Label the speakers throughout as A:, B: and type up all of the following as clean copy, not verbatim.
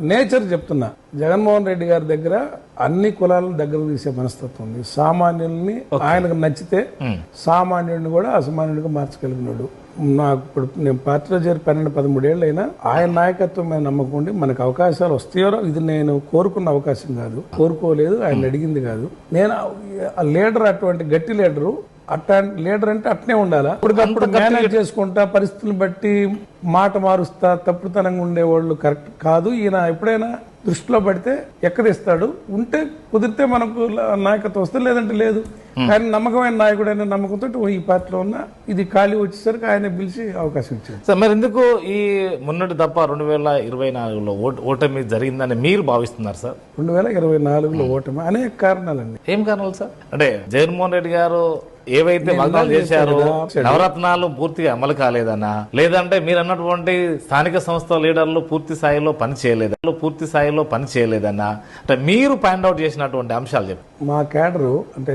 A: Nature చెప్తున్నా. జగన్మోహన్ రెడ్డి గారి దగ్గర అన్ని కులాలను దగ్గర తీసే మనస్తత్వం ఉంది. సామాన్యుల్ని ఆయనకు నచ్చితే సామాన్యుడిని కూడా అసామాన్యుడిగా మార్చగలిగినాడు. నాకు ఇప్పుడు నేను పార్టీలో చేరి 12-13 ఏళ్ళు అయినా ఆయన నాయకత్వం మీద నమ్మకం ఉండి మనకు అవకాశాలు వస్తాయో ఇది నేను కోరుకున్న అవకాశం కాదు, కోరుకోలేదు, ఆయన అడిగింది కాదు. నేను లీడర్ అటువంటి గట్టి లీడరు, అట్లాంటి లీడర్ అంటే అట్నే ఉండాలా. ఇప్పటికప్పుడు మేనేజ్ చేసుకుంటా, పరిస్థితులను బట్టి మాట మారుస్తా, తప్పుడుతనంగా ఉండేవాళ్ళు కరెక్ట్ కాదు. ఈయన ఎప్పుడైనా దృష్టిలో పడితే ఎక్కడిస్తాడు. ఉంటే కుదిరితే మనకు నాయకత్వం వస్తే, లేదంటే లేదు. కానీ నమ్మకమైన నాయకుడైన నమ్మకంతో ఈ పార్టీలో ఉన్న ఇది ఖాళీ వచ్చేసరికి ఆయన పిలిచి అవకాశం ఇచ్చారు.
B: సార్ మరి ఎందుకు ఈ మొన్నటి తప్ప 2024లో ఓటమి జరిగిందని మీరు భావిస్తున్నారు సార్?
A: 2024లో ఓటమి అనేక కారణాలండి.
B: ఏం కారణాలు సార్? అంటే జగన్మోహన్ రెడ్డి గారు ఏవైతే వాగ్దానాలు చేశారో నవరత్నాలు పూర్తిగా అమలు కాలేదన్నా, లేదంటే మీరు అన్నటువంటి స్థానిక సంస్థ లీడర్లు పూర్తి స్థాయిలో పని చేయలేదన్నా, అంటే మీరు పాయింట్ అవుట్ చేసినటువంటి అంశాలు చెప్పండి.
A: మా క్యాడరు అంటే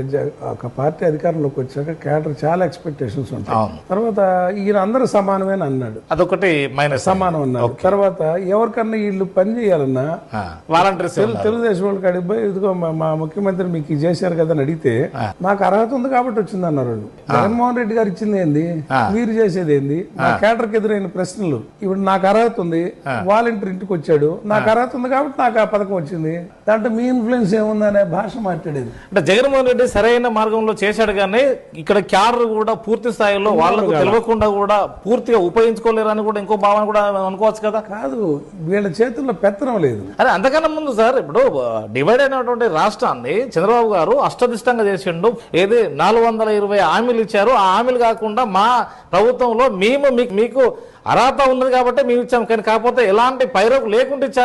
A: ఒక పార్టీ అధికారంలోకి వచ్చాక క్యాడర్ చాలా ఎక్స్పెక్టేషన్స్ ఉంటాయి. తర్వాత ఈయన అందరూ సమానమేని అన్నాడు,
B: అదొకటి మైనస్.
A: సమానం అన్నారు. తర్వాత ఎవరికన్నా వీళ్ళు పని చేయాలన్నా
B: వాలంటీర్స్
A: తెలుగుదేశం వాళ్ళకి అడిగిపోయి, ఇదిగో మా ముఖ్యమంత్రి మీకు ఇది చేశారు కదా అని అడిగితే, నాకు అర్హత ఉంది కాబట్టి వచ్చింది అన్నారు. జగన్మోహన్ రెడ్డి గారు ఇచ్చింది ఏంది, మీరు చేసేది ఏంది? నా క్యాడర్ కి ఎదురైన ప్రశ్నలు. ఇప్పుడు నాకు అర్హత ఉంది, వాలంటీర్ ఇంటికి వచ్చాడు, నాకు అర్హత ఉంది కాబట్టి నాకు ఆ పథకం వచ్చింది, దాంట్లో మీ ఇన్ఫ్లుయెన్స్ ఏముంది అనే భాష మాట్లాడేది.
B: అంటే జగన్మోహన్ రెడ్డి సరైన మార్గంలో చేశాడు, కానీ ఇక్కడ క్యాడర్ కూడా పూర్తి స్థాయిలో వాళ్ళకు తెలియకుండా కూడా పూర్తిగా ఉపయోగించుకోలేరని కూడా ఇంకో భావన కూడా అనుకోవచ్చు కదా.
A: కాదు, వీళ్ళ చేతుల్లో పెత్తనం లేదు.
B: అదే అంతకన్నా ముందు సార్, ఇప్పుడు డివైడ్ అయినటువంటి రాష్ట్రాన్ని చంద్రబాబు గారు అష్టదిష్టంగా చేసిండు. ఏది 420 హామీలు ఇచ్చారు. ఆ హామీలు కాకుండా మా ప్రభుత్వంలో మీకు అర్హత ఉన్నది కాబట్టి మేము ఇచ్చాము, కానీ కాకపోతే ఎలాంటి పైరకు లేకుండా ఇచ్చారు.